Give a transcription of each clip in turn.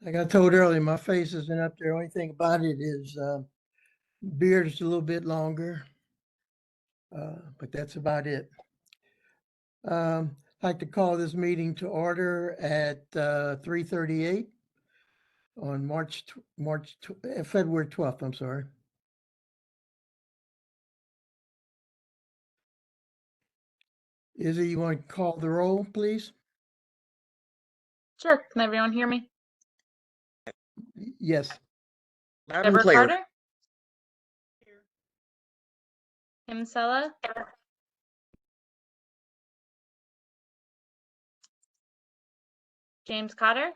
Like I told earlier, my face isn't up there. Only thing about it is beard is a little bit longer, but that's about it. I'd like to call this meeting to order at 3:38 on February 12th, I'm sorry. Izzy, you want to call the roll, please? Sure. Can everyone hear me? Yes. Loud and Deborah clear. Carter? Kim Sella? James Cotter?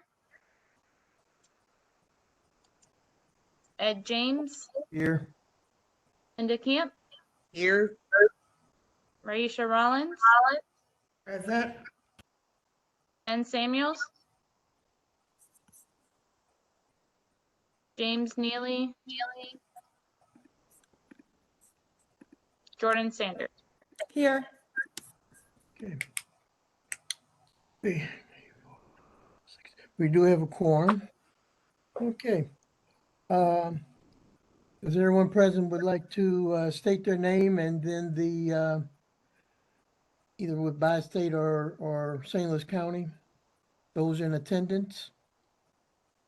Ed James? Here. Linda Camp? Here. Raisha Rollins? Present. Ben Samuels? James Neely? Jordan Sanders? Here. Okay. We do have a quorum. Okay. Does everyone present would like to state their name and then the either with Bi-State or St. Louis County? Those in attendance?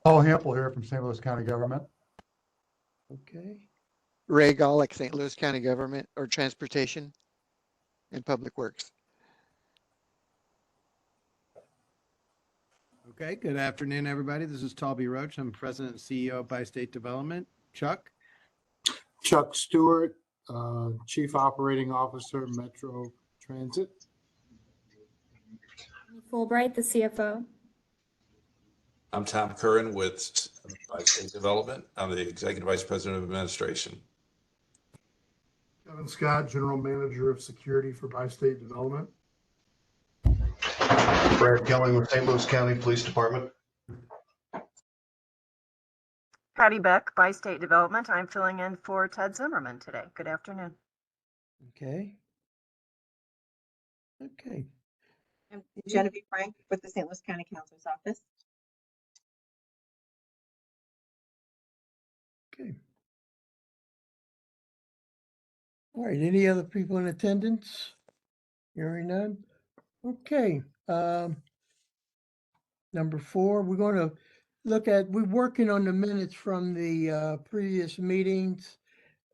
Paul Hample here from St. Louis County Government. Okay. Ray Golick, St. Louis County Government or Transportation and Public Works. Okay, good afternoon, everybody. This is Talby Roach. I'm President and CEO of Bi-State Development. Chuck? Chuck Stewart, Chief Operating Officer, Metro Transit. Fulbright, the CFO. I'm Tom Curran with Bi-State Development. I'm the Executive Vice President of Administration. Kevin Scott, General Manager of Security for Bi-State Development. Brad Kelly with St. Louis County Police Department. Patty Beck, Bi-State Development. I'm filling in for Ted Zimmerman today. Good afternoon. Okay. Okay. I'm Genevieve Frank with the St. Louis County Counselor's Office. Okay. All right, any other people in attendance? Hearing none? Okay. Number 4, we're going to we're working on the minutes from the previous meetings,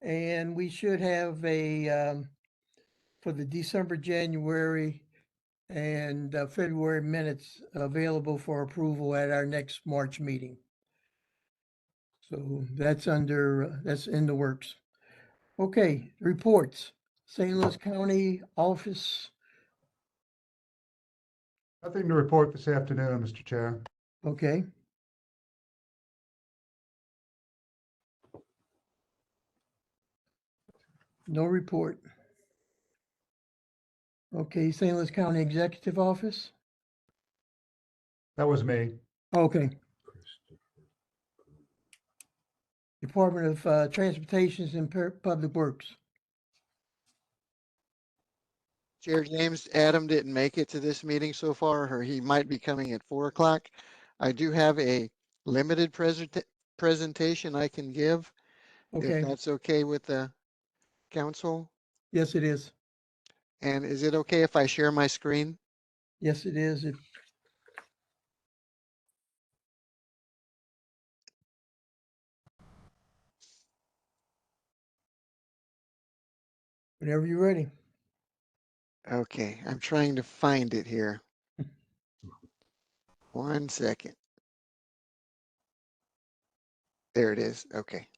and we should have a for the December, January, and February minutes available for approval at our next March meeting. So that's that's in the works. Okay, reports. St. Louis County Office. Nothing to report this afternoon, Mr. Chair. Okay. No report. Okay, St. Louis County Executive Office. That was me. Okay. Department of Transportation and Public Works. Chair James, Adam didn't make it to this meeting so far, or he might be coming at 4 o'clock. I do have a limited presentation I can give. Okay. If that's okay with the council. Yes, it is. And is it okay if I share my screen? Yes, it is. Whenever you're ready. Okay, I'm trying to find it here. 1 second. There it is. Okay.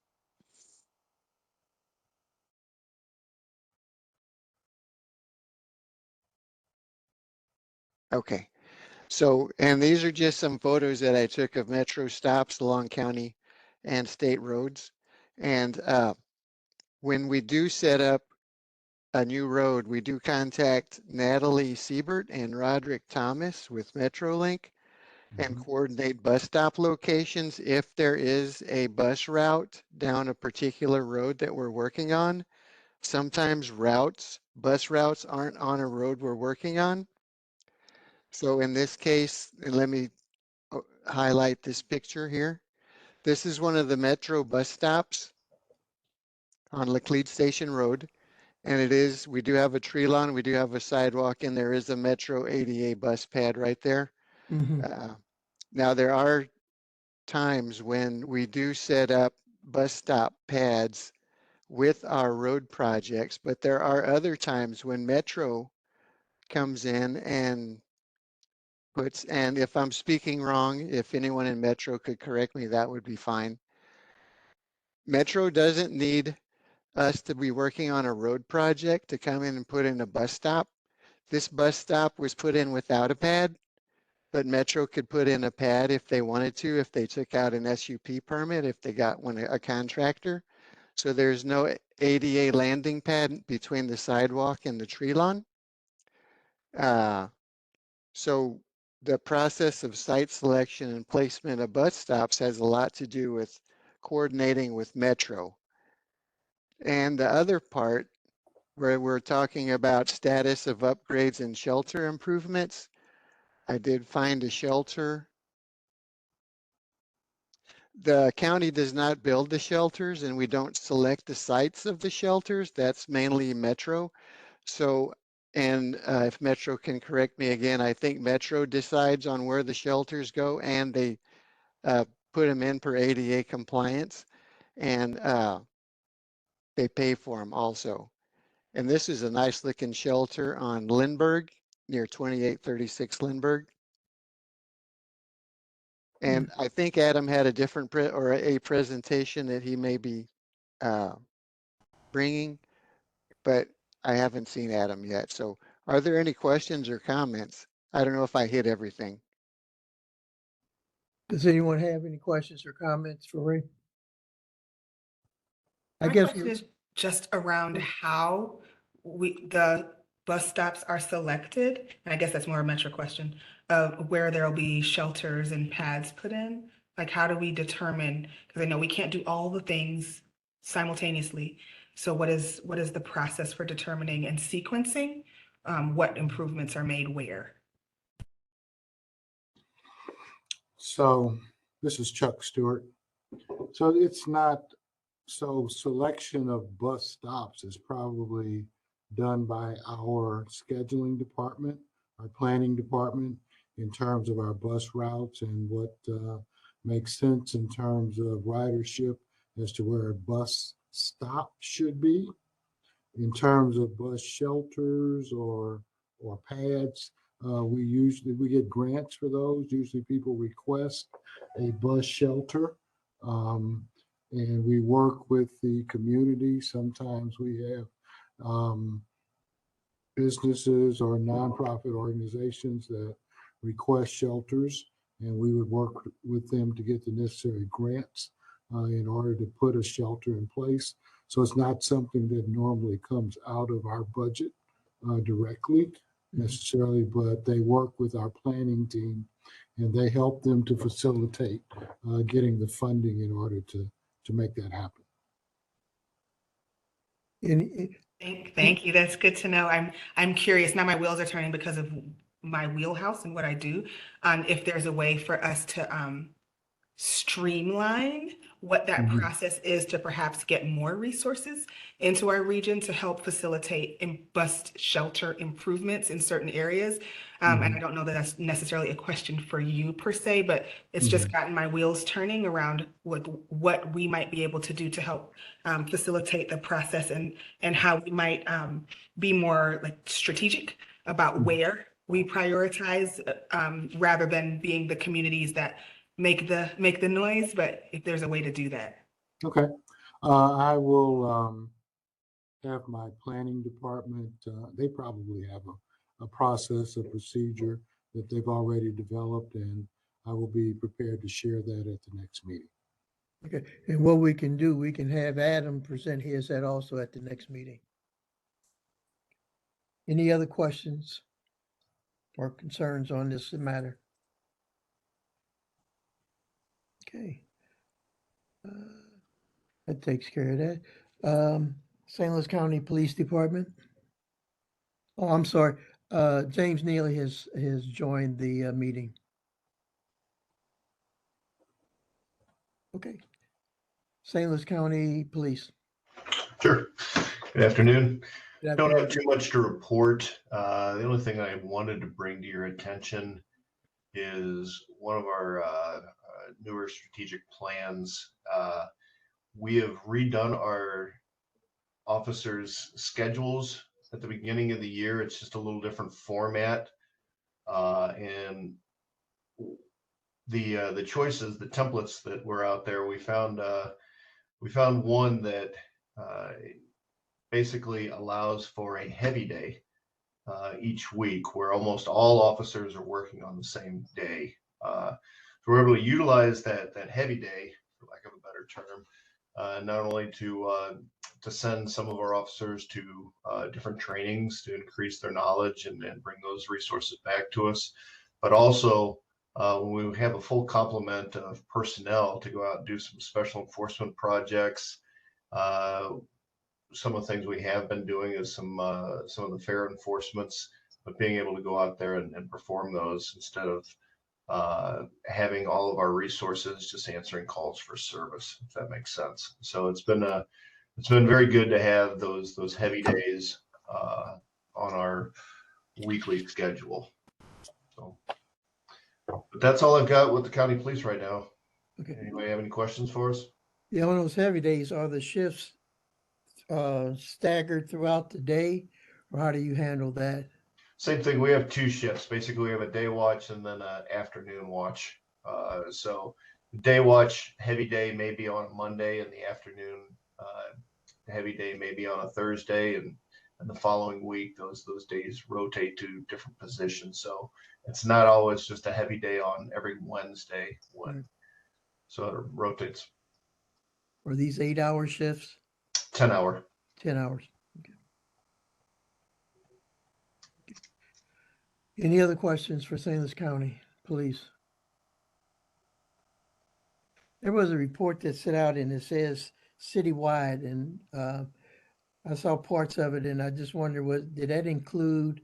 Okay. So, and these are just some photos that I took of metro stops along county and state roads. And when we do set up a new road, we do contact Natalie Siebert and Roderick Thomas with MetroLink and coordinate bus stop locations if there is a bus route down a particular road that we're working on. Sometimes bus routes aren't on a road we're working on. So in this case, and let me highlight this picture here. This is one of the Metro bus stops on Laclede Station Road. And we do have a tree lawn, we do have a sidewalk, and there is a Metro ADA bus pad right there. Mhm. Now, there are times when we do set up bus stop pads with our road projects, but there are other times when Metro comes in and and if I'm speaking wrong, if anyone in Metro could correct me, that would be fine. Metro doesn't need us to be working on a road project to come in and put in a bus stop. This bus stop was put in without a pad, but Metro could put in a pad if they wanted to, if they took out an SUP permit, if they got a contractor. So there's no ADA landing pad between the sidewalk and the tree lawn. So the process of site selection and placement of bus stops has a lot to do with coordinating with Metro. And the other part where we're talking about status of upgrades and shelter improvements, I did find a shelter. The county does not build the shelters and we don't select the sites of the shelters. That's mainly Metro. So, and if Metro can correct me again, I think Metro decides on where the shelters go and they put them in per ADA compliance and they pay for them also. And this is a nice looking shelter on Lindbergh near 2836 Lindbergh. And I think Adam had a different a presentation that he may be bringing, but I haven't seen Adam yet. So are there any questions or comments? I don't know if I hit everything. Does anyone have any questions or comments for Ray? I My guess, question is just around how the bus stops are selected, and I guess that's more a Metro question, of where there'll be shelters and pads put in. Like, how do we determine, because I know we can't do all the things simultaneously. So what is the process for determining and sequencing what improvements are made where? So this is Chuck Stewart. So it's not, so selection of bus stops is probably done by our scheduling department, our planning department, in terms of our bus routes and what makes sense in terms of ridership as to where a bus stop should be. In terms of bus shelters or pads, we get grants for those. Usually people request a bus shelter. And we work with the community. Sometimes we have businesses or nonprofit organizations that request shelters, and we would work with them to get the necessary grants in order to put a shelter in place. So it's not something that normally comes out of our budget directly necessarily, but they work with our planning team and they help them to facilitate getting the funding in order to make that happen. Thank you. That's good to know. I'm curious. Now my wheels are turning because of my wheelhouse and what I do. If there's a way for us to streamline what that process is to perhaps get more resources into our region to help facilitate bus shelter improvements in certain areas. And I don't know that that's necessarily a question for you per se, but it's just gotten my wheels turning around what we might be able to do to help facilitate the process and how we might be more like strategic about where we prioritize rather than being the communities that make the noise, but if there's a way to do that. Okay. I will have my planning department, they probably have a process, a procedure that they've already developed, and I will be prepared to share that at the next meeting. okay, and what we can do, we can have Adam present his that also at the next meeting. Any other questions or concerns on this matter? Okay. That takes care of that. St. Louis County Police Department. Oh, I'm sorry. James Neely has joined the meeting. Okay. St. Louis County Police. Sure. Good afternoon. Good Don't have afternoon. too much to report. The only thing I wanted to bring to your attention is one of our newer strategic plans. We have redone our officers' schedules at the beginning of the year. It's just a little different format. And the choices, the templates that were out there, we found one that basically allows for a heavy day each week, where almost all officers are working on the same day. So we're able to utilize that heavy day, for lack of a better term, not only to send some of our officers to different trainings to increase their knowledge and bring those resources back to us, but also when we have a full complement of personnel to go out and do some special enforcement projects. Some of the things we have been doing is some of the fair enforcements, but being able to go out there and perform those instead of having all of our resources just answering calls for service, if that makes sense. So it's been very good to have those heavy days on our weekly schedule. So, but that's all I've got with the county police right now. Okay. Anybody have any questions for us? Yeah, on those heavy days, are the shifts staggered throughout the day, or how do you handle that? Same thing. We have two shifts. Basically, we have a day watch and then an afternoon watch. So the day watch, heavy day may be on a Monday, and the afternoon heavy day may be on a Thursday, and the following week those days rotate to different positions. So it's not always just a heavy day on every Wednesday. So it rotates. Are these 8-hour shifts? 10 hour. 10 hours. Okay. Any other questions for St. Louis County Police? There was a report that set out and it says citywide, and I saw parts of it, and I just wonder, did that include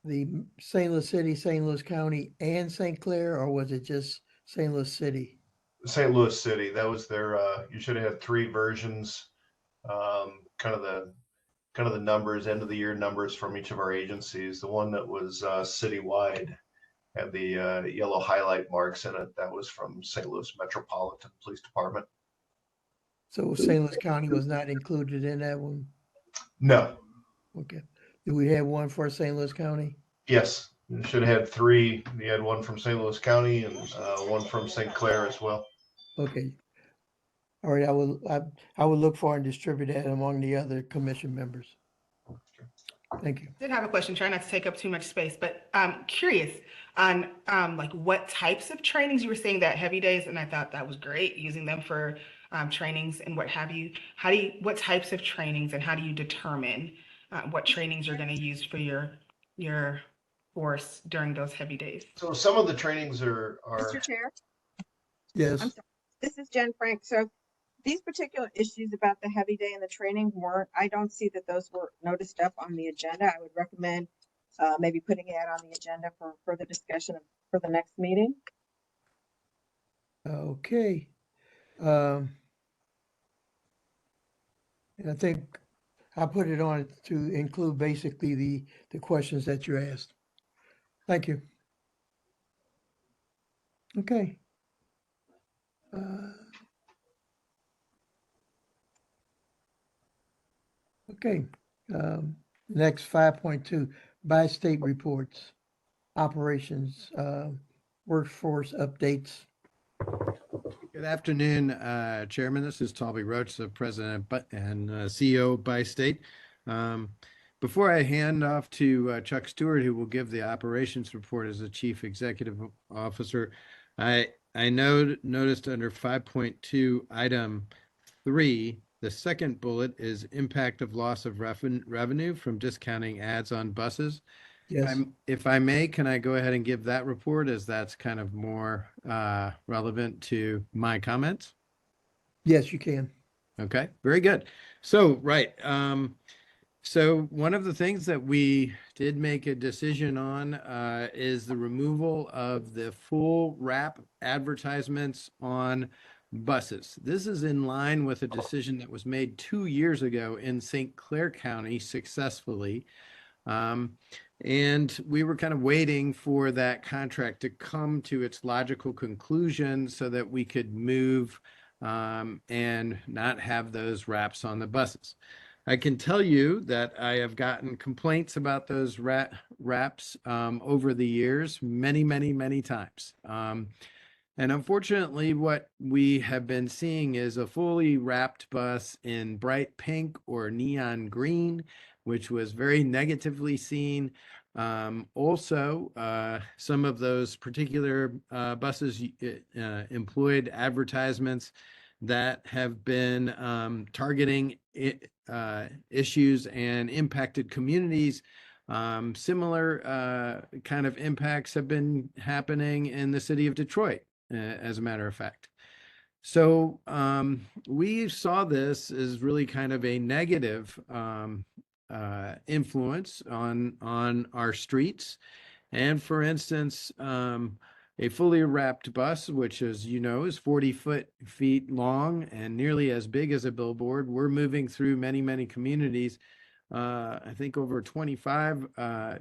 the St. Louis City, St. Louis County, and St. Clair, or was it just St. Louis City? St. Louis City. That was their. You should have had 3 versions. Kind of the numbers, end of the year numbers from each of our agencies. The one that was citywide had the yellow highlight marks in it. That was from St. Louis Metropolitan Police Department. So St. Louis County was not included in that one? No. Okay. Do we have one for St. Louis County? Yes. You should have had 3. You had one from St. Louis County and one from St. Clair as well. Okay. All right, I will look for and distribute that among the other commission members. Thank you. I did have a question, trying not to take up too much space, but I'm curious on like what types of trainings. You were saying that heavy days, and I thought that was great, using them for trainings and what have you. What types of trainings, and how do you determine what trainings you're going to use for your force during those heavy days? So some of the trainings are Mr. Chair, Yes. I'm sorry. This is Jen Frank. So these particular issues about the heavy day and the training I don't see that those were noticed up on the agenda. I would recommend maybe putting it on the agenda for further discussion for the next meeting. Okay. And I think I put it on to include basically the questions that you asked. Thank you. Okay. Okay. Next 5.2, by state reports, operations, workforce updates. Good afternoon, Chairman. This is Talby Roach, the President and CEO of Bi-State. Before I hand off to Chuck Stewart, who will give the operations report as the Chief Executive Officer, I noticed under 5.2 item 3, the second bullet is impact of loss of revenue from discounting ads on buses. Yes. If I may, can I go ahead and give that report, as that's kind of more relevant to my comments? Yes, you can. Okay, very good. So, right. So one of the things that we did make a decision on is the removal of the full wrap advertisements on buses. This is in line with a decision that was made 2 years ago in St. Clair County successfully. And we were kind of waiting for that contract to come to its logical conclusion so that we could move and not have those wraps on the buses. I can tell you that I have gotten complaints about those wraps over the years, many, many, many times. And unfortunately, what we have been seeing is a fully wrapped bus in bright pink or neon green, which was very negatively seen. Also, some of those particular buses employed advertisements that have been targeting issues and impacted communities. Similar kind of impacts have been happening in the city of Detroit, as a matter of fact. So we saw this as really kind of a negative influence on our streets. And for instance, a fully wrapped bus, which, as you know, is 40 feet long and nearly as big as a billboard. We're moving through many, many communities. I think over 25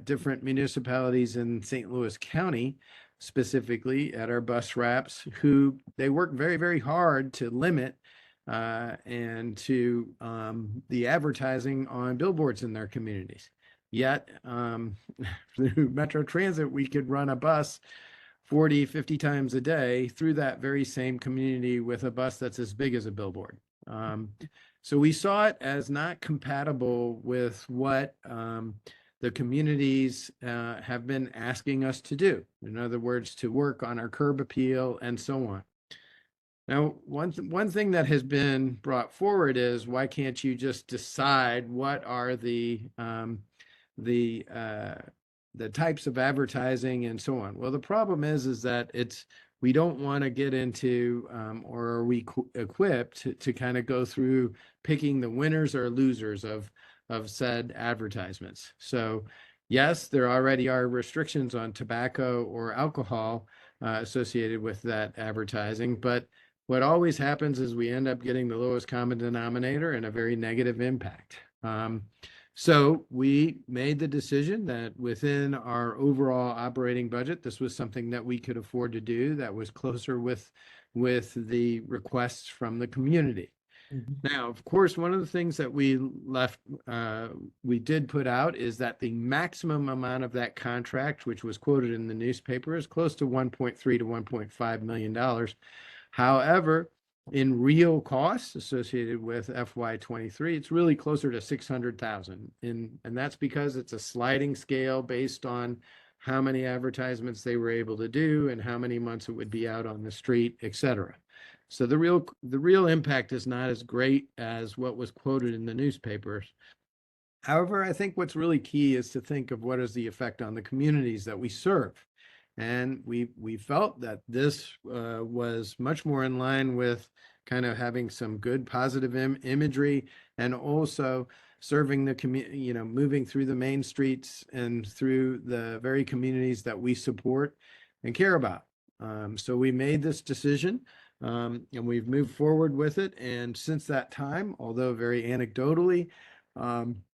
different municipalities in St. Louis County, specifically at our bus wraps, who they work very, very hard to limit and to the advertising on billboards in their communities. Yet through Metro Transit, we could run a bus 40, 50 times a day through that very same community with a bus that's as big as a billboard. So we saw it as not compatible with what the communities have been asking us to do. In other words, to work on our curb appeal and so on. Now, one thing that has been brought forward is, why can't you just decide what are the types of advertising and so on? Well, the problem is that we don't want to get into or are we equipped to kind of go through picking the winners or losers of said advertisements. So yes, there already are restrictions on tobacco or alcohol associated with that advertising, but what always happens is we end up getting the lowest common denominator and a very negative impact. So we made the decision that within our overall operating budget, this was something that we could afford to do that was closer with the requests from the community. Now, of course, one of the things that we did put out is that the maximum amount of that contract, which was quoted in the newspaper, is close to $1.3 to $1.5 million. However, in real costs associated with FY23, it's really closer to 600,000. And that's because it's a sliding scale based on how many advertisements they were able to do and how many months it would be out on the street, et cetera. So the real impact is not as great as what was quoted in the newspapers. However, I think what's really key is to think of what is the effect on the communities that we serve. And we felt that this was much more in line with kind of having some good positive imagery and also serving the community, moving through the main streets and through the very communities that we support and care about. So we made this decision and we've moved forward with it. And since that time, although very anecdotally,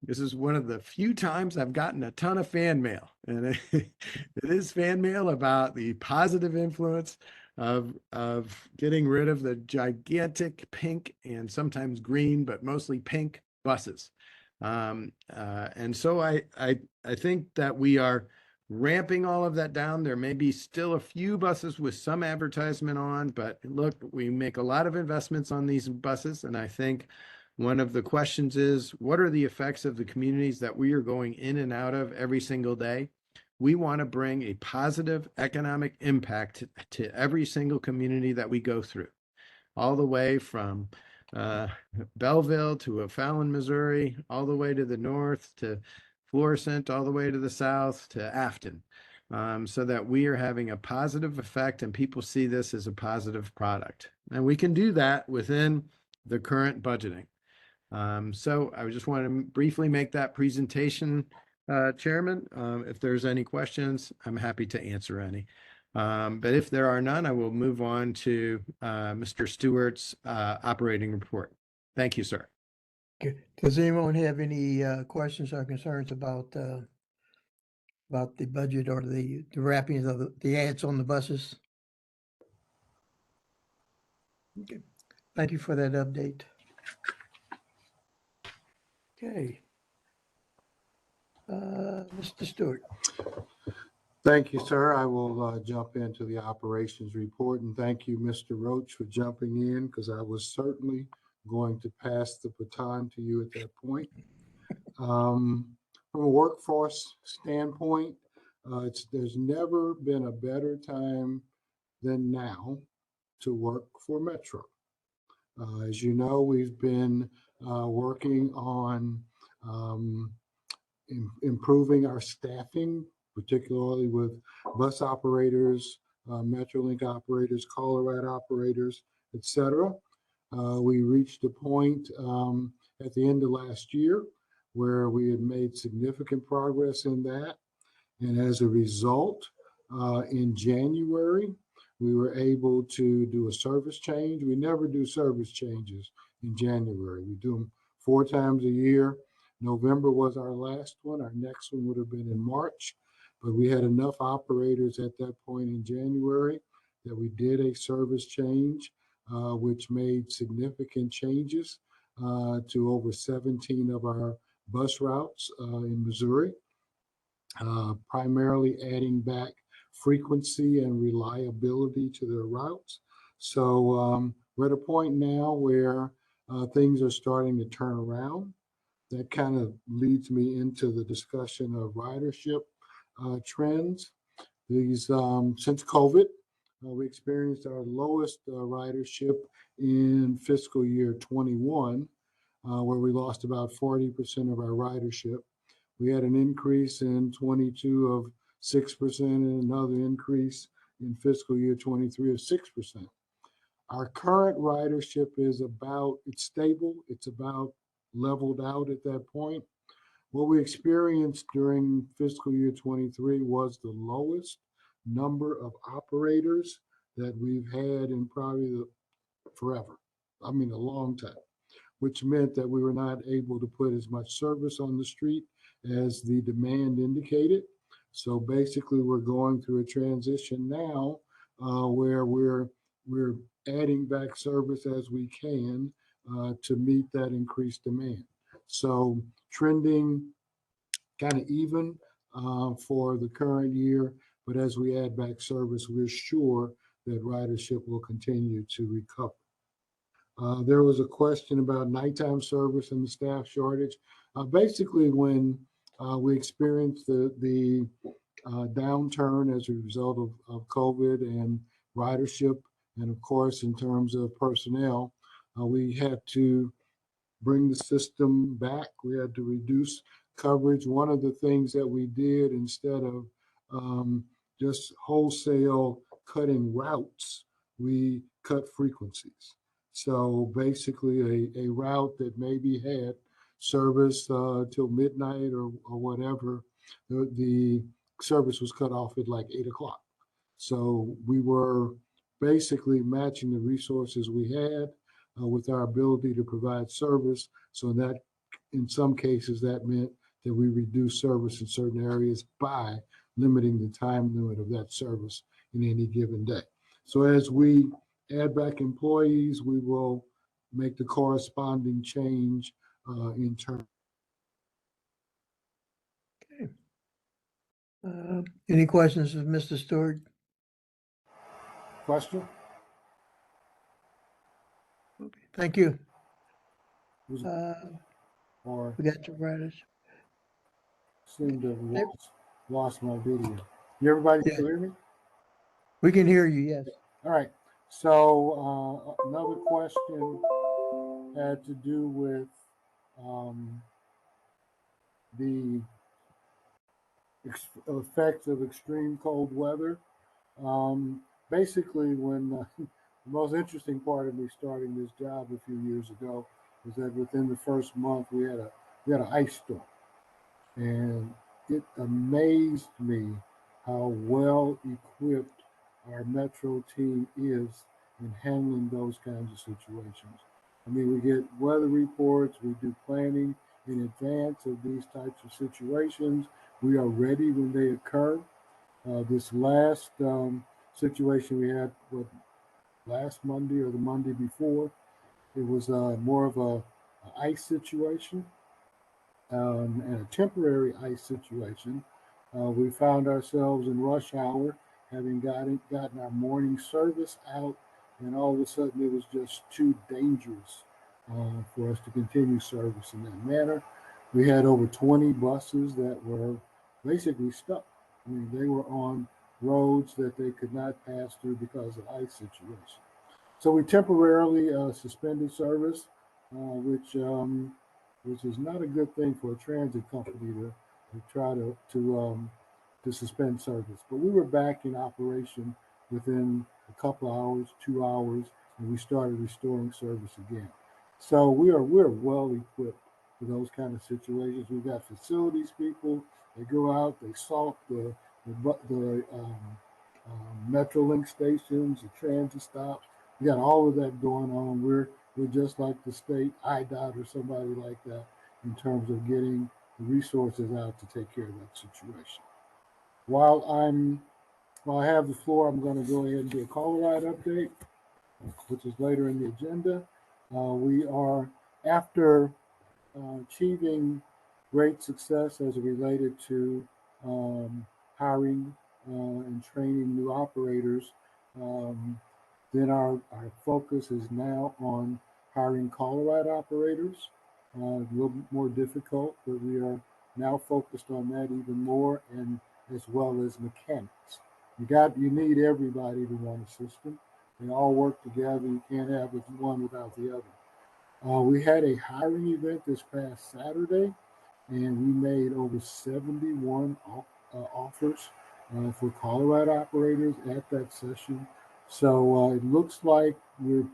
this is one of the few times I've gotten a ton of fan mail, and it is fan mail about the positive influence of getting rid of the gigantic pink and sometimes green, but mostly pink buses. And so I think that we are ramping all of that down. There may be still a few buses with some advertisement on, but look, we make a lot of investments on these buses, and I think one of the questions is, what are the effects of the communities that we are going in and out of every single day? We want to bring a positive economic impact to every single community that we go through, all the way from Belleville to O'Fallon, Missouri, all the way to the north to Florissant, all the way to the south to Afton, so that we are having a positive effect and people see this as a positive product. And we can do that within the current budgeting. So I just want to briefly make that presentation, Chairman. If there's any questions, I'm happy to answer any. But if there are none, I will move on to Mr. Stewart's operating report. Thank you, sir. Okay. Does anyone have any questions or concerns about the budget or the wrappings of the ads on the buses? Okay. Thank you for that update. Okay. Mr. Stewart. Thank you, sir. I will jump into the operations report, and thank you, Mr. Roach, for jumping in, because I was certainly going to pass the baton to you at that point. From a workforce standpoint, there's never been a better time than now to work for Metro. As you know, we've been working on improving our staffing, particularly with bus operators, Metrolink operators, Colorado operators, et cetera. We reached a point at the end of last year where we had made significant progress in that. And as a result, in January, we were able to do a service change. We never do service changes in January. We do them 4 times a year. November was our last one. Our next one would have been in March, but we had enough operators at that point in January that we did a service change, which made significant changes to over 17 of our bus routes in Missouri, primarily adding back frequency and reliability to their routes. So we're at a point now where things are starting to turn around. That kind of leads me into the discussion of ridership trends. These since COVID, we experienced our lowest ridership in fiscal year 21, where we lost about 40% of our ridership. We had an increase in 22 of 6% and another increase in fiscal year 23 of 6%. Our current ridership is it's stable. It's about leveled out at that point. What we experienced during fiscal year 23 was the lowest number of operators that we've had in probably forever. I mean, a long time, which meant that we were not able to put as much service on the street as the demand indicated. So basically, we're going through a transition now where we're adding back service as we can to meet that increased demand. So trending kind of even for the current year, but as we add back service, we're sure that ridership will continue to recover. There was a question about nighttime service and the staff shortage. Basically, when we experienced the downturn as a result of COVID and ridership, and of course, in terms of personnel, we had to bring the system back. We had to reduce coverage. One of the things that we did, instead of just wholesale cutting routes, we cut frequencies. So basically a route that maybe had service till midnight or whatever, the service was cut off at like 8 o'clock. So we were basically matching the resources we had with our ability to provide service. So that in some cases that meant that we reduced service in certain areas by limiting the time limit of that service in any given day. So as we add back employees, we will make the corresponding change in turn. Okay. Any questions of Mr. Stewart? Question? Okay. Thank you. Or We got your riders. seem to have lost my video. You everybody still hear me? We can hear you, yes. All right. So another question had to do with the effects of extreme cold weather. Basically, when the most interesting part of me starting this job a few years ago was that within the first month we had an ice storm, and it amazed me how well equipped our Metro team is in handling those kinds of situations. I mean, we get weather reports, we do planning in advance of these types of situations. We are ready when they occur. This last situation we had last Monday or the Monday before, it was more of a ice situation and a temporary ice situation. We found ourselves in rush hour, having gotten our morning service out, and all of a sudden it was just too dangerous for us to continue service in that manner. We had over 20 buses that were basically stuck. I mean, they were on roads that they could not pass through because of ice situation. So we temporarily suspended service, which is not a good thing for a transit company to try to suspend service. But we were back in operation within a couple hours, 2 hours, and we started restoring service again. So we're well equipped for those kind of situations. We've got facilities people. They go out, they salt the Metrolink stations, the transit stops. We got all of that going on. We're just like the state IDOT or somebody like that in terms of getting the resources out to take care of that situation. While I have the floor, I'm going to go ahead and do a caller ride update, which is later in the agenda. We are, after achieving great success as it related to hiring and training new operators, then our focus is now on hiring caller ride operators. A little bit more difficult, but we are now focused on that even more, and as well as mechanics. You need everybody to run a system. They all work together. You can't have one without the other. We had a hiring event this past Saturday, and we made over 71 offers for caller ride operators at that session. So it looks like we're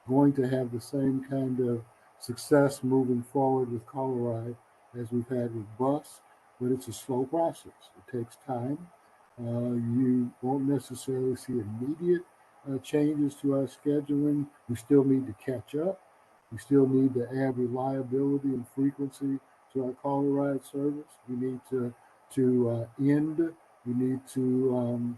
going to have the same kind of success moving forward with caller ride as we've had with bus, but it's a slow process. It takes time. You won't necessarily see immediate changes to our scheduling. We still need to catch up. We still need to add reliability and frequency to our caller ride service. We need to end. We need to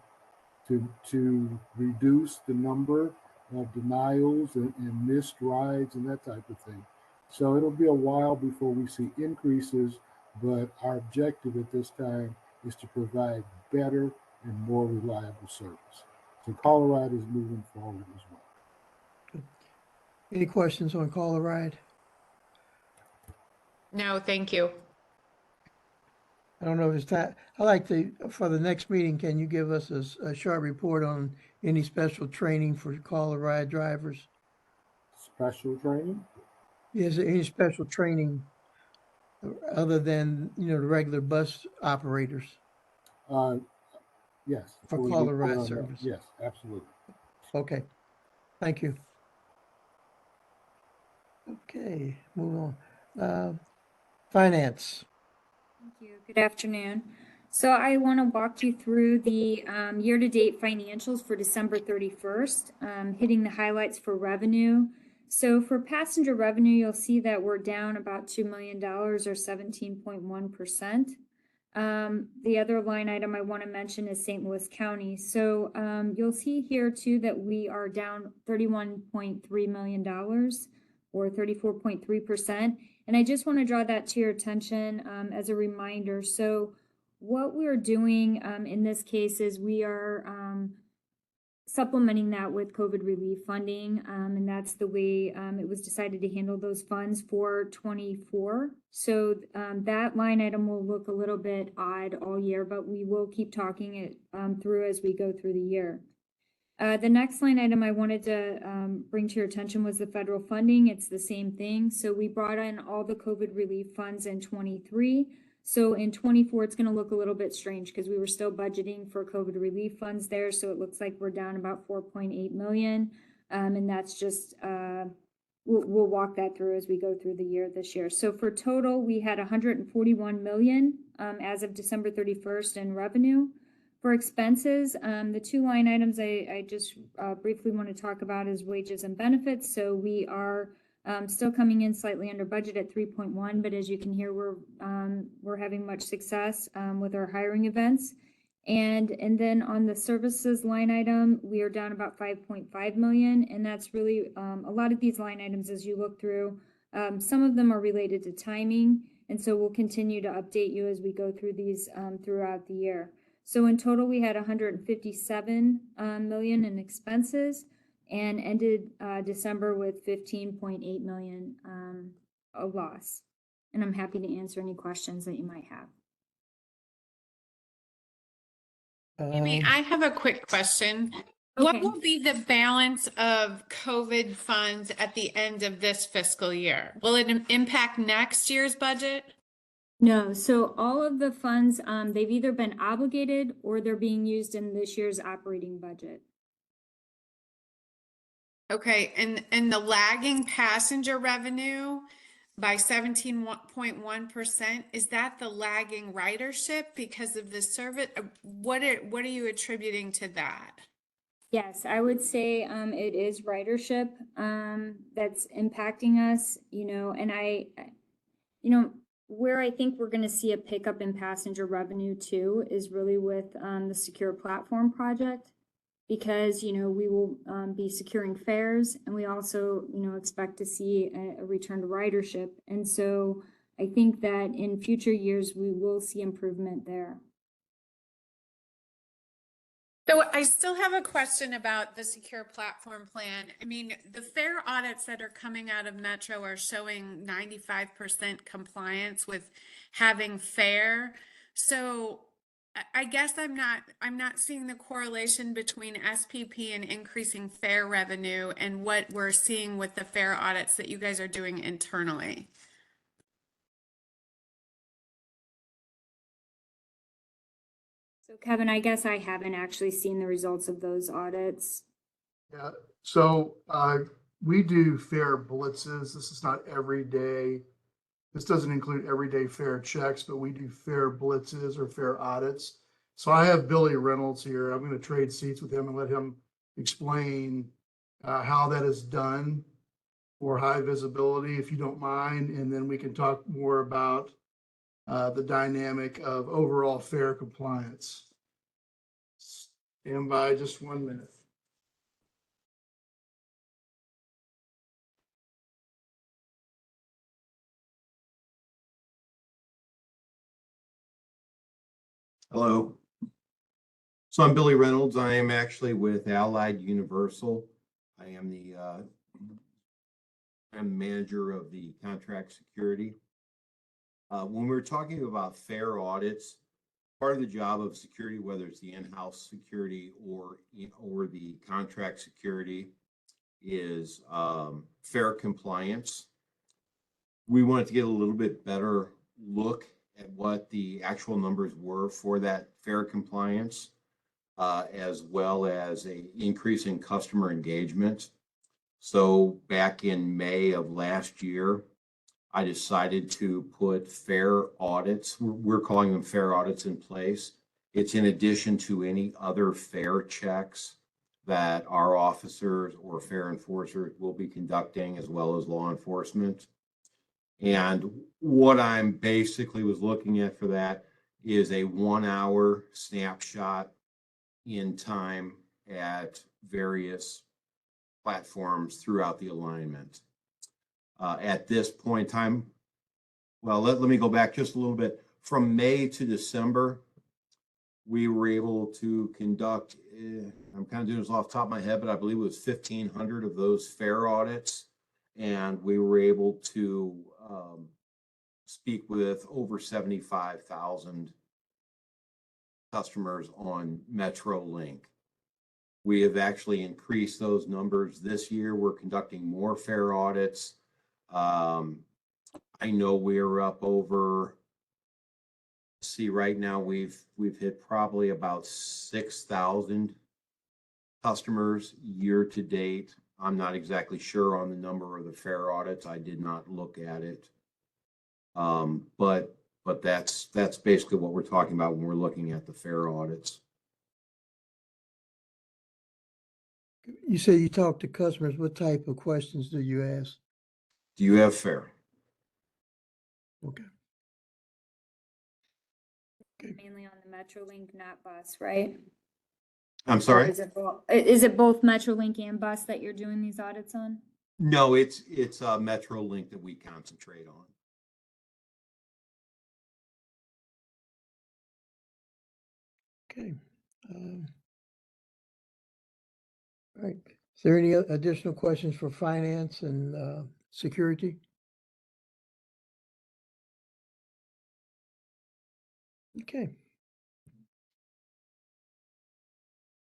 reduce the number of denials and missed rides and that type of thing. So it'll be a while before we see increases, but our objective at this time is to provide better and more reliable service. So caller ride is moving forward as well. Any questions on caller ride? No, thank you. I don't know if it's time. I like for the next meeting, can you give us a short report on any special training for caller ride drivers? Special training? Is there any special training other than, the regular bus operators? Yes. For We caller report ride on that. service? Yes, absolutely. Okay, thank you. Okay, move on. Finance. Thank you. Good afternoon. So I want to walk you through the year-to-date financials for December 31st, hitting the highlights for revenue. So for passenger revenue, you'll see that we're down about $2 million or 17.1%. The other line item I want to mention is St. Louis County. So you'll see here too that we are down $31.3 million or 34.3%. And I just want to draw that to your attention as a reminder. So what we're doing in this case is we are supplementing that with COVID relief funding, and that's the way it was decided to handle those funds for 24. So that line item will look a little bit odd all year, but we will keep talking it through as we go through the year. The next line item I wanted to bring to your attention was the federal funding. It's the same thing. So we brought in all the COVID relief funds in 23. So in 24, it's going to look a little bit strange because we were still budgeting for COVID relief funds there. So it looks like we're down about 4.8 million. And that's just, we'll walk that through as we go through the year this year. So for total, we had 141 million as of December 31st in revenue. For expenses, the two line items I just briefly want to talk about is wages and benefits. So we are still coming in slightly under budget at 3.1, but as you can hear, we're having much success with our hiring events. And then on the services line item, we are down about 5.5 million, and that's really a lot of these line items as you look through. Some of them are related to timing, and so we'll continue to update you as we go through these throughout the year. So in total, we had 157 million in expenses and ended December with 15.8 million a loss. And I'm happy to answer any questions that you might have. Amy, I have a quick question. What Okay. will be the balance of COVID funds at the end of this fiscal year? Will it impact next year's budget? No, so all of the funds, they've either been obligated or they're being used in this year's operating budget. Okay, and the lagging passenger revenue by 17.1%, is that the lagging ridership because of the service? What are you attributing to that? Yes, I would say it is ridership that's impacting us, and where I think we're going to see a pickup in passenger revenue too is really with the Secure Platform project, because, we will be securing fares, and we also, expect to see a return to ridership. And so I think that in future years, we will see improvement there. So I still have a question about the Secure Platform plan. I mean, the fare audits that are coming out of Metro are showing 95% compliance with having fare. So I guess I'm not seeing the correlation between SPP and increasing fare revenue and what we're seeing with the fare audits that you guys are doing internally. So Kevin, I guess I haven't actually seen the results of those audits. Yeah, so we do fare blitzes. This is not every day. This doesn't include everyday fare checks, but we do fare blitzes or fare audits. So I have Billy Reynolds here. I'm going to trade seats with him and let him explain how that is done for high visibility, if you don't mind. And then we can talk more about the dynamic of overall fare compliance. Stand by just 1 minute. Hello. So I'm Billy Reynolds. I am actually with Allied Universal. I am the I'm manager of the contract security. When we're talking about fare audits, part of the job of security, whether it's the in-house security or the contract security, is fare compliance. We wanted to get a little bit better look at what the actual numbers were for that fare compliance, as well as an increase in customer engagement. So back in May of last year, I decided to put fare audits, we're calling them fare audits, in place. It's in addition to any other fare checks that our officers or fare enforcers will be conducting, as well as law enforcement. And what I'm basically was looking at for that is a 1 hour snapshot in time at various platforms throughout the alignment. At this point in time, well, let me go back just a little bit. From May to December, we were able to conduct, I'm kind of doing this off the top of my head, but I believe it was 1,500 of those fare audits. And we were able to speak with over 75,000 customers on MetroLink. We have actually increased those numbers this year. We're conducting more fare audits. I know we're up over, see, right now we've hit probably about 6,000 customers year to date. I'm not exactly sure on the number of the fare audits. I did not look at it. But that's basically what we're talking about when we're looking at the fare audits. You say you talk to customers. What type of questions do you ask? Do you have fare? Okay. Mainly on the MetroLink, not bus, right? I'm Or sorry? is it both MetroLink and bus that you're doing these audits on? No, it's MetroLink that we concentrate on. Okay. All right. Is there any additional questions for finance and security? Okay.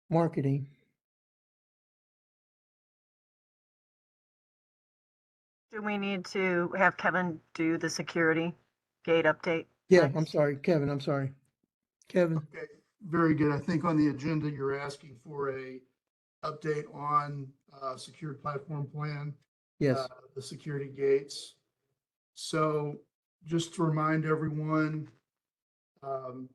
Marketing. Do we need to have Kevin do the security gate update? Yeah, I'm sorry, Kevin, I'm sorry. Kevin, Okay, very good. I think on the agenda, you're asking for a update on secured platform plan. yes, The security gates. So just to remind everyone,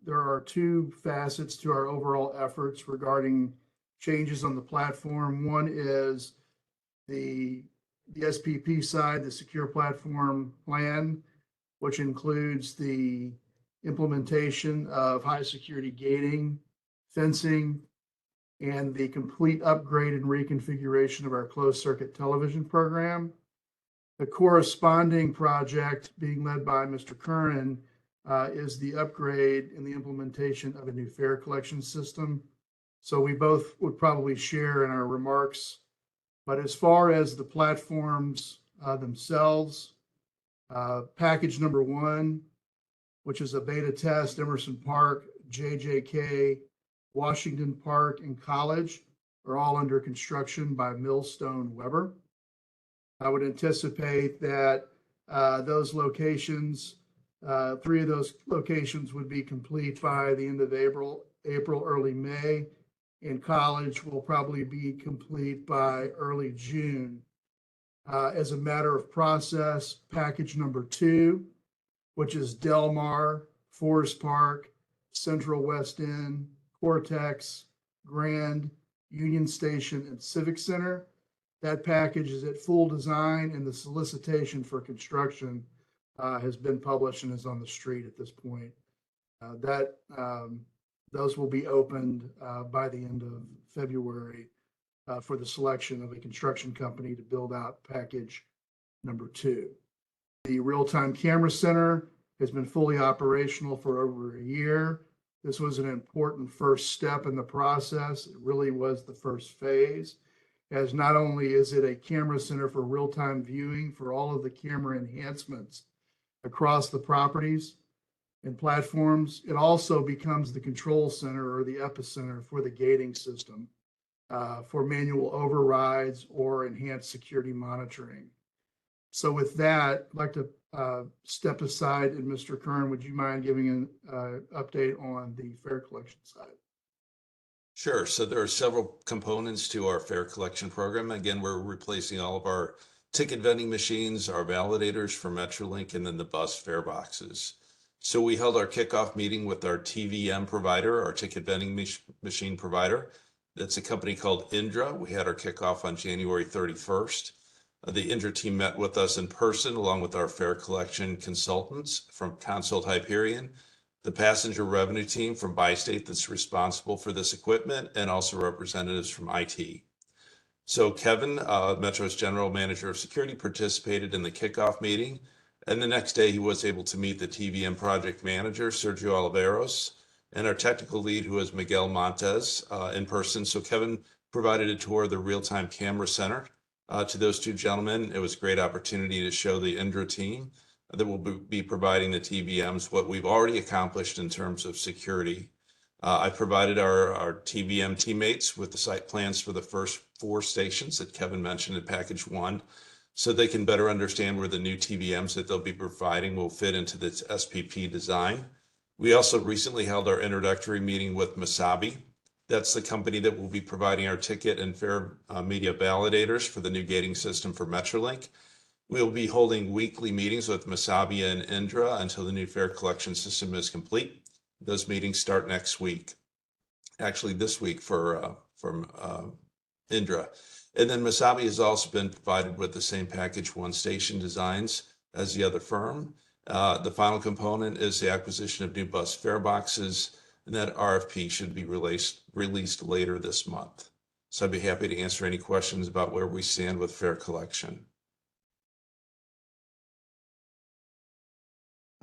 there are two facets to our overall efforts regarding changes on the platform. One is the SPP side, the secure platform plan, which includes the implementation of high security gating, fencing, and the complete upgrade and reconfiguration of our closed circuit television program. The corresponding project being led by Mr. Curran is the upgrade and the implementation of a new fare collection system. So we both would probably share in our remarks. But as far as the platforms themselves, package number 1, which is a beta test, Emerson Park, JJK, Washington Park, and College are all under construction by Millstone Weber. I would anticipate that those locations, 3 of those locations would be complete by the end of April, early May, and College will probably be complete by early June. As a matter of process, package number 2, which is Del Mar, Forest Park, Central West End, Cortex, Grand, Union Station, and Civic Center. That package is at full design and the solicitation for construction has been published and is on the street at this point. Those will be opened by the end of February for the selection of a construction company to build out package number 2. The real-time camera center has been fully operational for over a year. This was an important first step in the process. It really was the first phase, as not only is it a camera center for real-time viewing for all of the camera enhancements across the properties and platforms, it also becomes the control center or the epicenter for the gating system for manual overrides or enhanced security monitoring. So with that, I'd like to step aside, and Mr. Kern, would you mind giving an update on the fare collection side? Sure. So there are several components to our fare collection program. Again, we're replacing all of our ticket vending machines, our validators for MetroLink, and then the bus fare boxes. So we held our kickoff meeting with our TVM provider, our ticket vending machine provider. That's a company called Indra. We had our kickoff on January 31st. The Indra team met with us in person, along with our fare collection consultants from Consult Hyperion, the passenger revenue team from Bi-State that's responsible for this equipment, and also representatives from IT. So Kevin, Metro's general manager of security, participated in the kickoff meeting. And the next day he was able to meet the TVM project manager, Sergio Oliveros, and our technical lead, who is Miguel Montes, in person. So Kevin provided a tour of the real-time camera center to those two gentlemen. It was a great opportunity to show the Indra team that will be providing the TVMs what we've already accomplished in terms of security. I provided our TVM teammates with the site plans for the first 4 stations that Kevin mentioned in package 1, so they can better understand where the new TVMs that they'll be providing will fit into this SPP design. We also recently held our introductory meeting with Masabi. That's the company that will be providing our ticket and fare media validators for the new gating system for MetroLink. We'll be holding weekly meetings with Masabi and Indra until the new fare collection system is complete. Those meetings start next week. Actually, this week for Indra. And then Masabi has also been provided with the same package one station designs as the other firm. The final component is the acquisition of new bus fare boxes, and that RFP should be released later this month. So I'd be happy to answer any questions about where we stand with fare collection.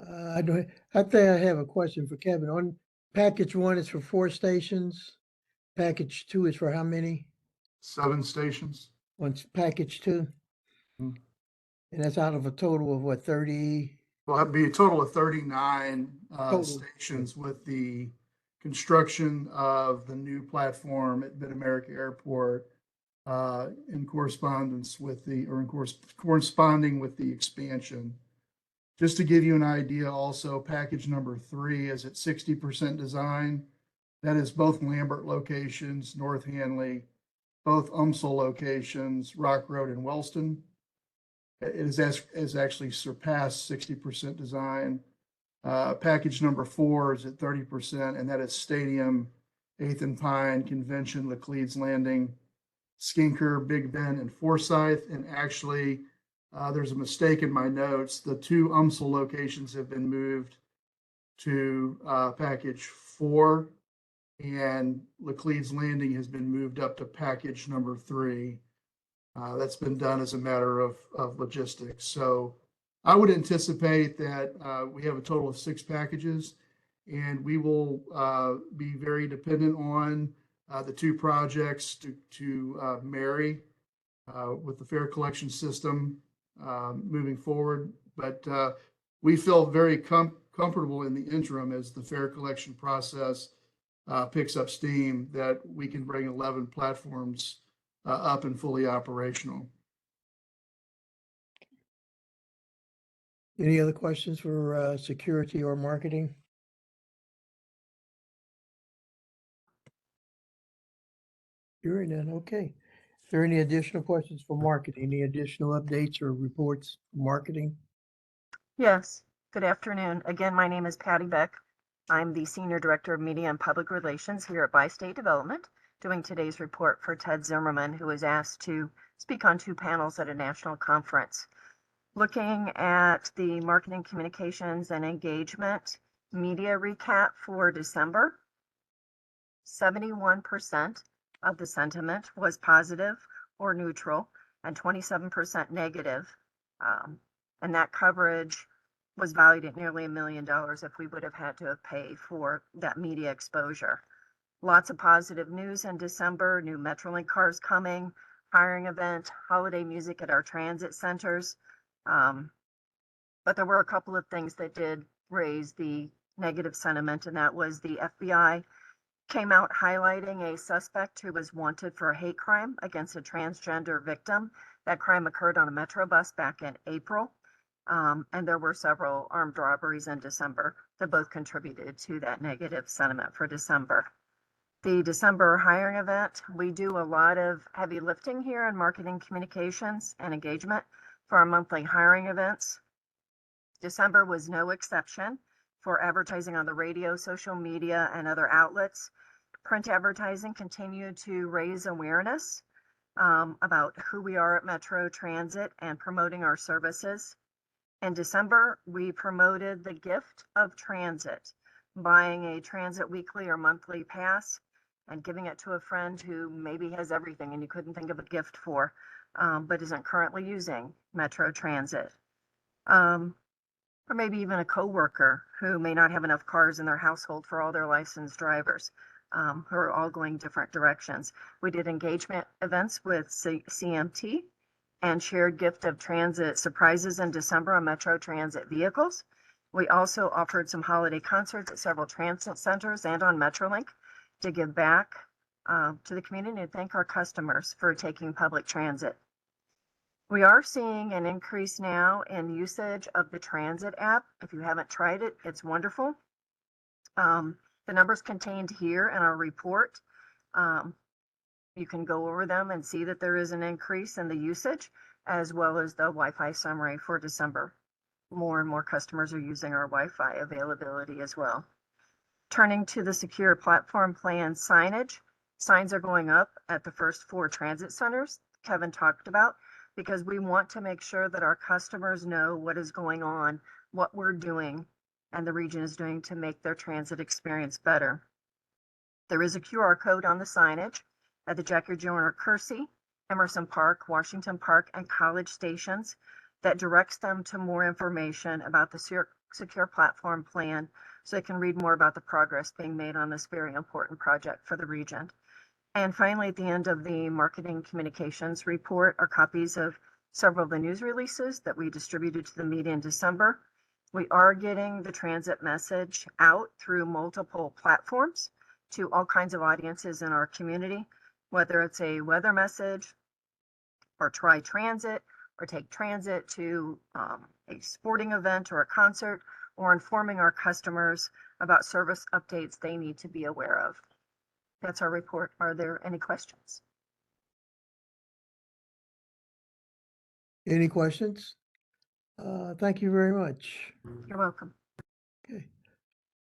I think I have a question for Kevin. On package one, it's for 4 stations. Package 2 is for how many? 7 stations. On package 2? Hmm. And that's out of a total of what, 30? Well, that'd be a total of 39 Total. stations with the construction of the new platform at Mid-America Airport in correspondence with corresponding with the expansion. Just to give you an idea, also package number 3 is at 60% design. That is both Lambert locations, North Hanley, both UMSL locations, Rock Road and Wellston. It has actually surpassed 60% design. Package number 4 is at 30%, and that is Stadium, 8th and Pine, Convention, Laclede's Landing, Skinker, Big Bend, and Forsyth. And actually, there's a mistake in my notes. The 2 UMSL locations have been moved to package 4, and Laclede's Landing has been moved up to package number 3. That's been done as a matter of logistics. So I would anticipate that we have a total of 6 packages, and we will be very dependent on the 2 projects to marry with the fare collection system moving forward. But we feel very comfortable in the interim as the fare collection process picks up steam that we can bring 11 platforms up and fully operational. Any other questions for security or marketing? Hearing none, okay. Is there any additional questions for marketing? Any additional updates or reports for marketing? Yes, good afternoon. Again, my name is Patty Beck. I'm the Senior Director of Media and Public Relations here at Bi-State Development, doing today's report for Ted Zimmerman, who was asked to speak on 2 panels at a national conference. Looking at the marketing, communications, and engagement media recap for December, 71% of the sentiment was positive or neutral, and 27% negative. And that coverage was valued at nearly $1 million if we would have had to pay for that media exposure. Lots of positive news in December, new Metrolink cars coming, hiring event, holiday music at our transit centers. But there were a couple of things that did raise the negative sentiment, and that was the FBI came out highlighting a suspect who was wanted for a hate crime against a transgender victim. That crime occurred on a Metro bus back in April. And there were several armed robberies in December that both contributed to that negative sentiment for December. The December hiring event, we do a lot of heavy lifting here in marketing, communications, and engagement for our monthly hiring events. December was no exception for advertising on the radio, social media, and other outlets. Print advertising continued to raise awareness about who we are at Metro Transit and promoting our services. In December, we promoted the gift of transit, buying a transit weekly or monthly pass and giving it to a friend who maybe has everything and you couldn't think of a gift for, but isn't currently using Metro Transit. Or maybe even a coworker who may not have enough cars in their household for all their licensed drivers, who are all going different directions. We did engagement events with CMT and shared gift of transit surprises in December on Metro Transit vehicles. We also offered some holiday concerts at several transit centers and on Metrolink to give back to the community and thank our customers for taking public transit. We are seeing an increase now in usage of the transit app. If you haven't tried it, it's wonderful. The numbers contained here in our report, you can go over them and see that there is an increase in the usage, as well as the Wi-Fi summary for December. More and more customers are using our Wi-Fi availability as well. Turning to the secure platform plan signage, Signs are going up at the first 4 transit centers Kevin talked about, because we want to make sure that our customers know what is going on, what we're doing, and the region is doing to make their transit experience better. There is a QR code on the signage at the Jackie Joyner Kersey, Emerson Park, Washington Park, and College stations that directs them to more information about the secure platform plan, so they can read more about the progress being made on this very important project for the region. And finally, at the end of the marketing communications report are copies of several of the news releases that we distributed to the media in December. We are getting the transit message out through multiple platforms to all kinds of audiences in our community, whether it's a weather message or try transit or take transit to a sporting event or a concert, or informing our customers about service updates they need to be aware of. That's our report. Are there any questions? Any questions? Thank you very much. You're welcome. Okay.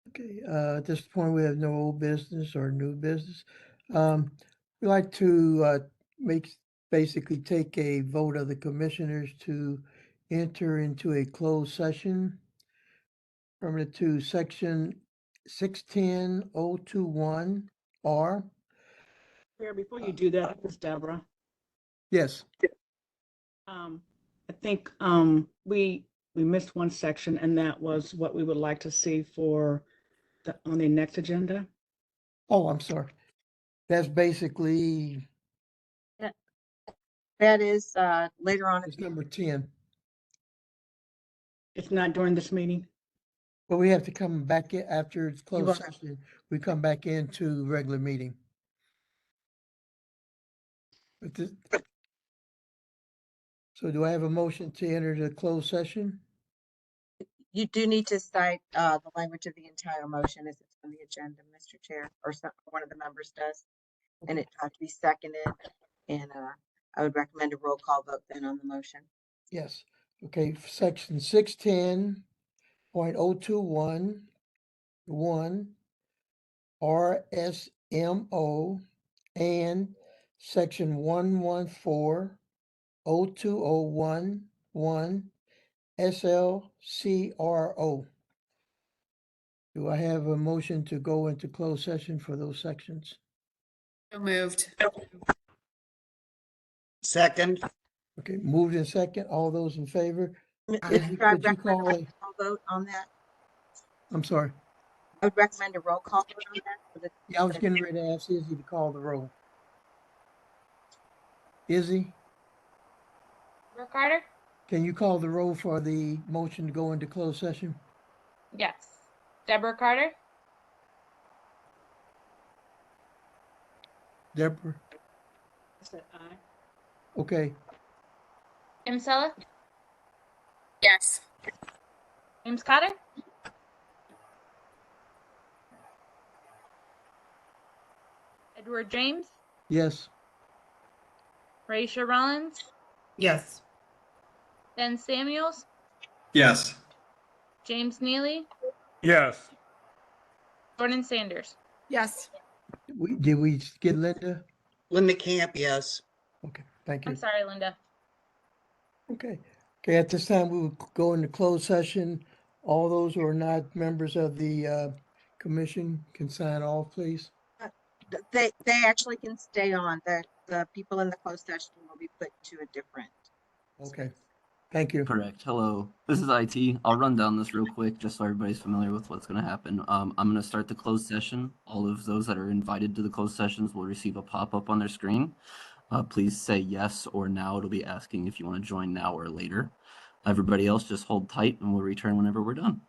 Okay, at this point, we have no old business or new business. We'd like to basically take a vote of the commissioners to enter into a closed session permanent to section 610.021 R. Chair, before you do that, this is Deborah. Yes. I think we missed one section, and that was what we would like to see for on the next agenda. Oh, I'm sorry. That's basically, That is later on. it's number 10. It's not during this meeting. But we have to come back in after it's will closed have- session. We come back into regular meeting. But this, so do I have a motion to enter the closed session? You do need to cite the language of the entire motion as it's on the agenda, Mr. Chair, or one of the members does. And it has to be seconded. And I would recommend a roll call vote then on the motion. Yes. Okay, section 610.021 1 RSMO and section 114.0201 SLCRO. Do I have a motion to go into closed session for those sections? So moved. Second. Okay, moved in second. All those in favor? Mr. Chair, I'd Could you recommend a call roll a, call vote on that. I'm sorry. I would recommend a roll call vote on that. Yeah, I was getting ready to ask Izzy to call the roll. Izzy, Deborah Carter? can you call the roll for the motion to go into closed session? Yes. Deborah Carter? Deborah? I said aye. Okay, Kim Sella? Yes. James Cotter? Edward James? yes. Raisha Rollins? Yes. Ben Samuels? Yes. James Neely? Yes. Jordan Sanders? Yes. Did we get Linda? Linda Camp, yes. Okay, thank I'm you. sorry, Linda. Okay, okay, at this time, we will go into closed session. All those who are not members of the commission can sign off, please. They actually can stay on. The people in the closed session will be put to a different. Okay, thank you. Correct. Hello, this is IT. I'll run down this real quick just so everybody's familiar with what's going to happen. I'm going to start the closed session. All of those that are invited to the closed sessions will receive a pop-up on their screen. Please say yes or now. It'll be asking if you want to join now or later. Everybody else just hold tight and we'll return whenever we're done.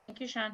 Thank you, Sean.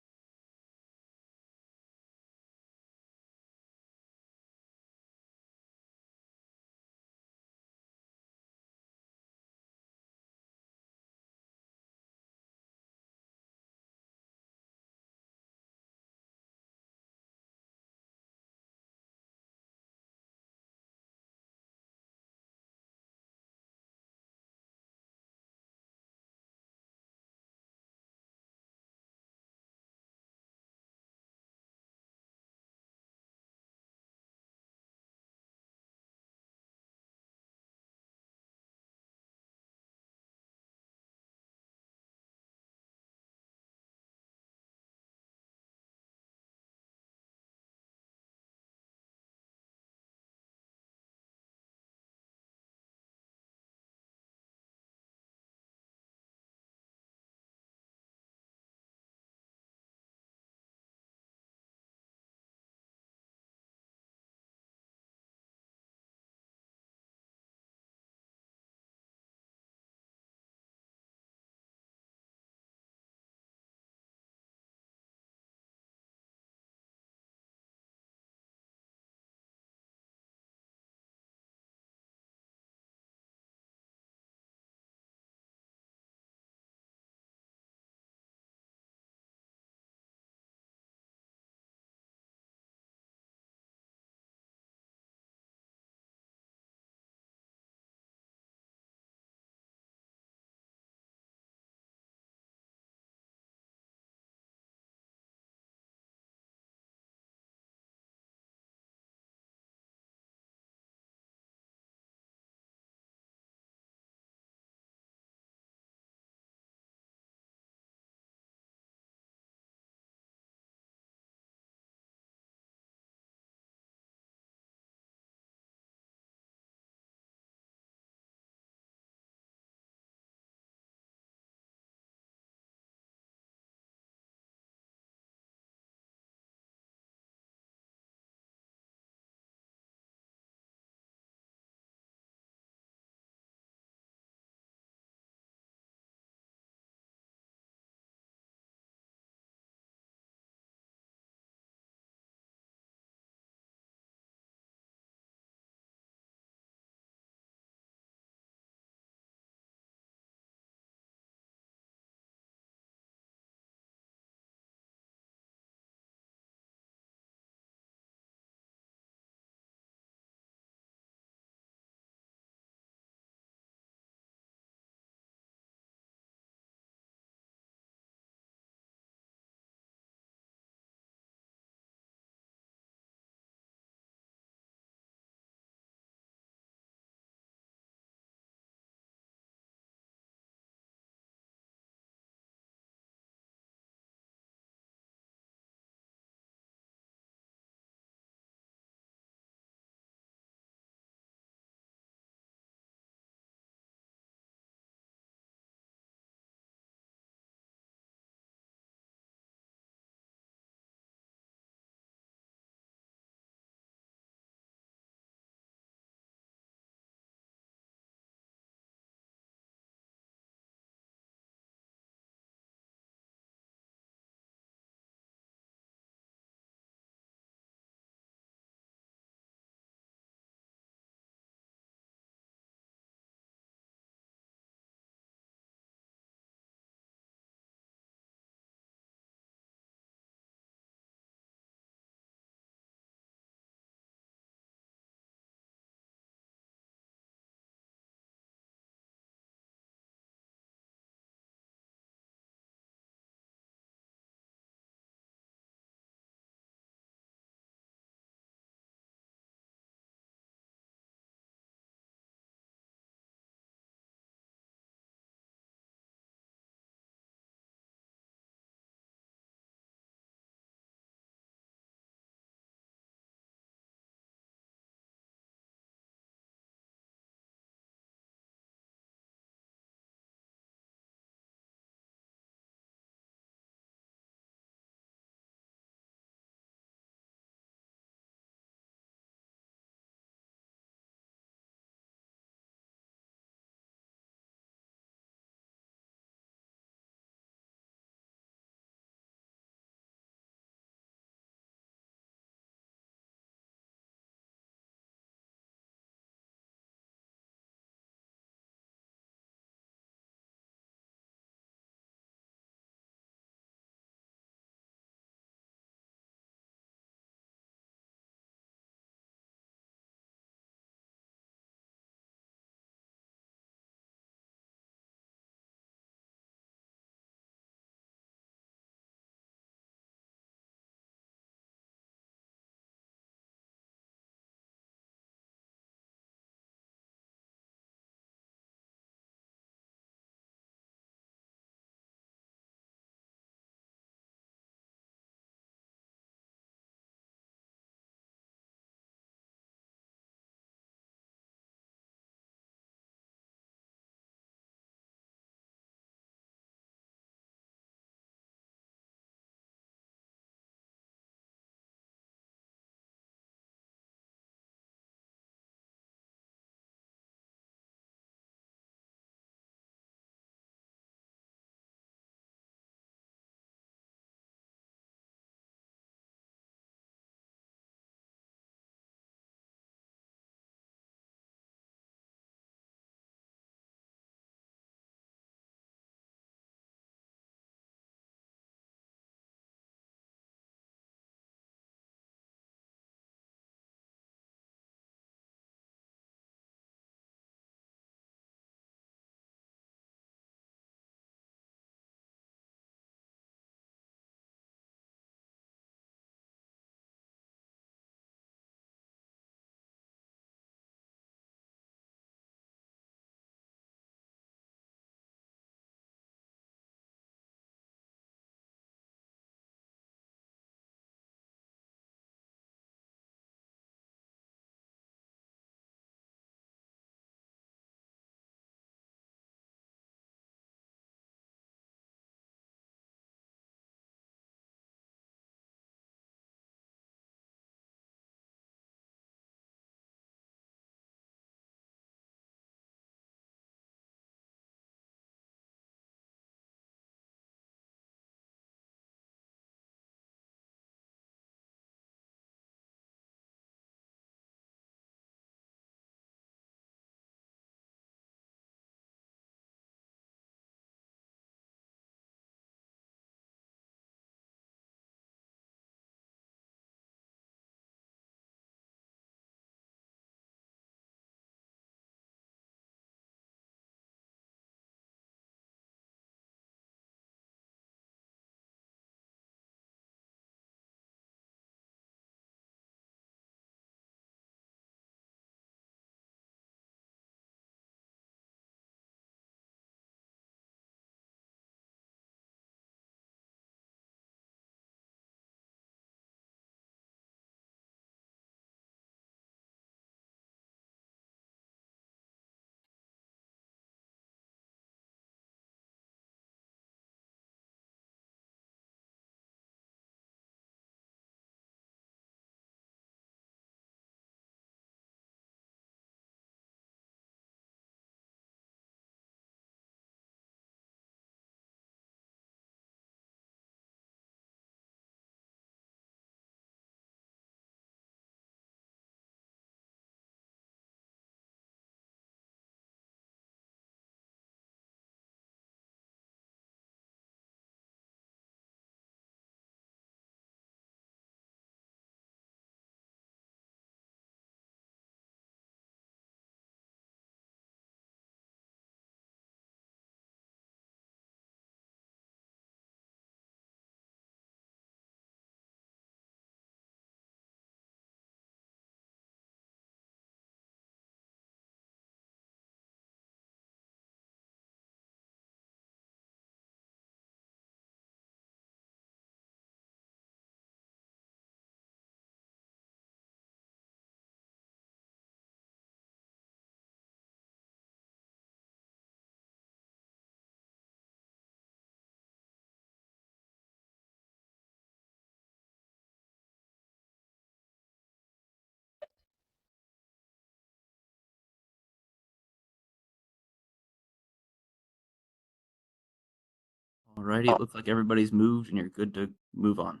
Alrighty, it looks like everybody's moved and you're good to move on.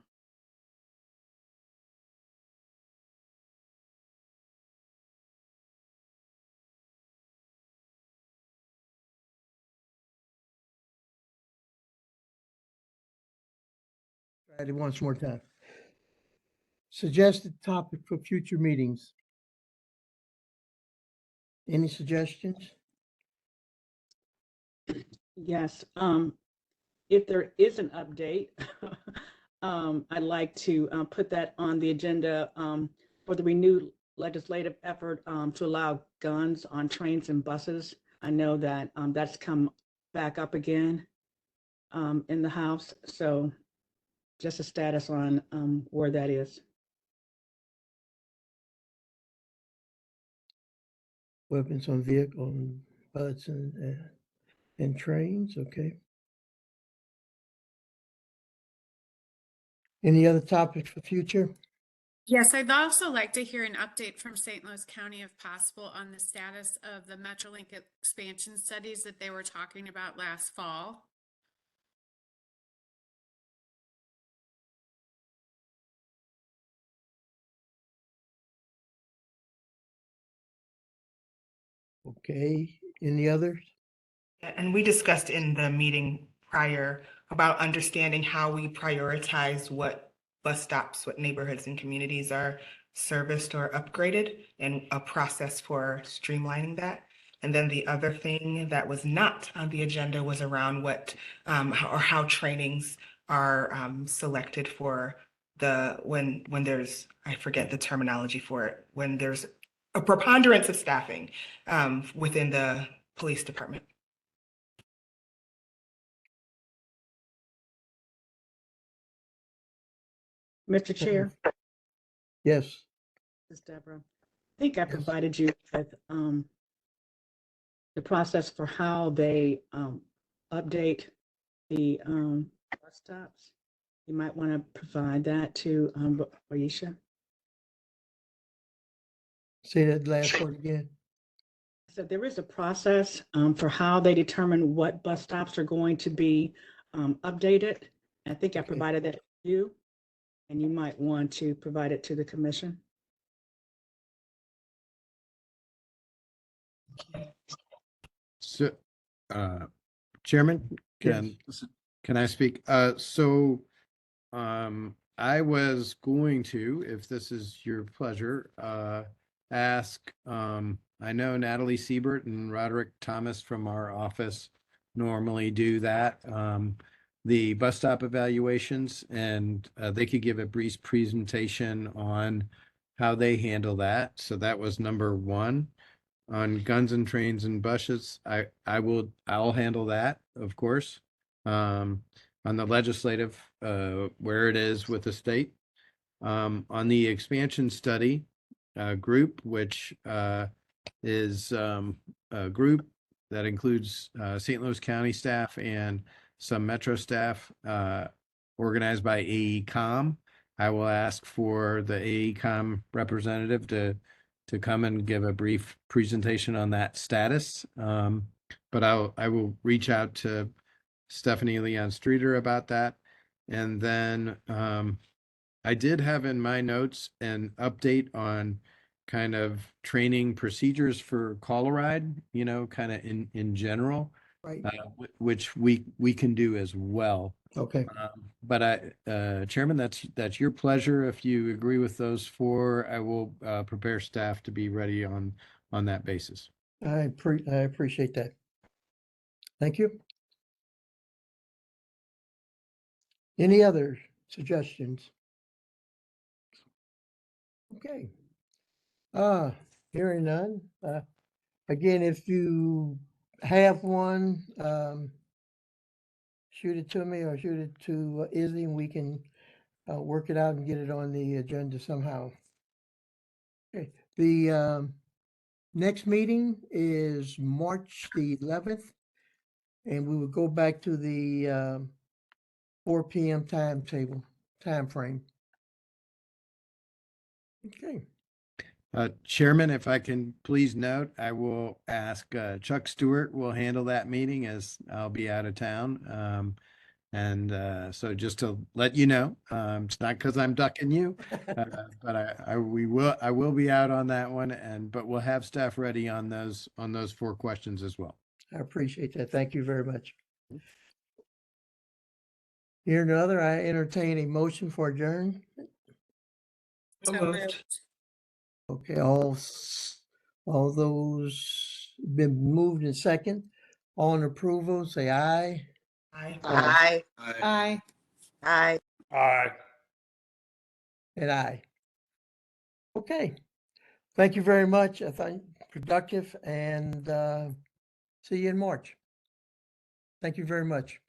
Try it once more time. Suggested topic for future meetings. Any suggestions? Yes, if there is an update, I'd like to put that on the agenda for the renewed legislative effort to allow guns on trains and buses. I know that that's come back up again in the House, so just a status on where that is. Weapons on vehicle and bullets and trains, okay. Any other topics for future? Yes, I'd also like to hear an update from St. Louis County if possible on the status of the Metrolink expansion studies that they were talking about last fall. Okay, any others? And we discussed in the meeting prior about understanding how we prioritize what bus stops, what neighborhoods and communities are serviced or upgraded, and a process for streamlining that. And then the other thing that was not on the agenda was around what or how trainings are selected for when there's, I forget the terminology for it, when there's a preponderance of staffing within the police department. Mr. Chair, Yes, this is Deborah. I think I provided you with the process for how they update the bus stops. You might want to provide that to Aisha. say that last part again. So there is a process for how they determine what bus stops are going to be updated. I think I provided that to you, and you might want to provide it to the commission. So, Chairman, can I speak? I was going to, if this is your pleasure, ask, I know Natalie Siebert and Roderick Thomas from our office normally do that, the bus stop evaluations, and they could give a brief presentation on how they handle that. So that was number one. On guns and trains and buses, I'll handle that, of course. On the legislative, where it is with the state. On the expansion study group, which is a group that includes St. Louis County staff and some Metro staff organized by AECOM. I will ask for the AECOM representative to come and give a brief presentation on that status. But I will reach out to Stephanie Leon Streeter about that. And then I did have in my notes an update on kind of training procedures for call a ride, kind of in general, Right. Which we can do as well. Okay. But Chairman, that's your pleasure. If you agree with those four, I will prepare staff to be ready on that basis. I appreciate that. Thank you. Any other suggestions? Okay. Hearing none. Again, if you have one, shoot it to me or shoot it to Izzy, and we can work it out and get it on the agenda somehow. Okay. The next meeting is March the 11th, and we will go back to the 4 p.m. time frame. Okay. Chairman, if I can please note, I will ask Chuck Stewart will handle that meeting as I'll be out of town. And so just to let you know, it's not because I'm ducking you, but I will be out on that one, but we'll have staff ready on those 4 questions as well. I appreciate that. Thank you very much. Here another, I entertain a motion for adjourn. So moved. Okay, all those been moved in second. All in approval, say aye. Aye. Aye. Aye. Aye. Aye. And aye. Okay. Thank you very much. I think productive and see you in March. Thank you very much.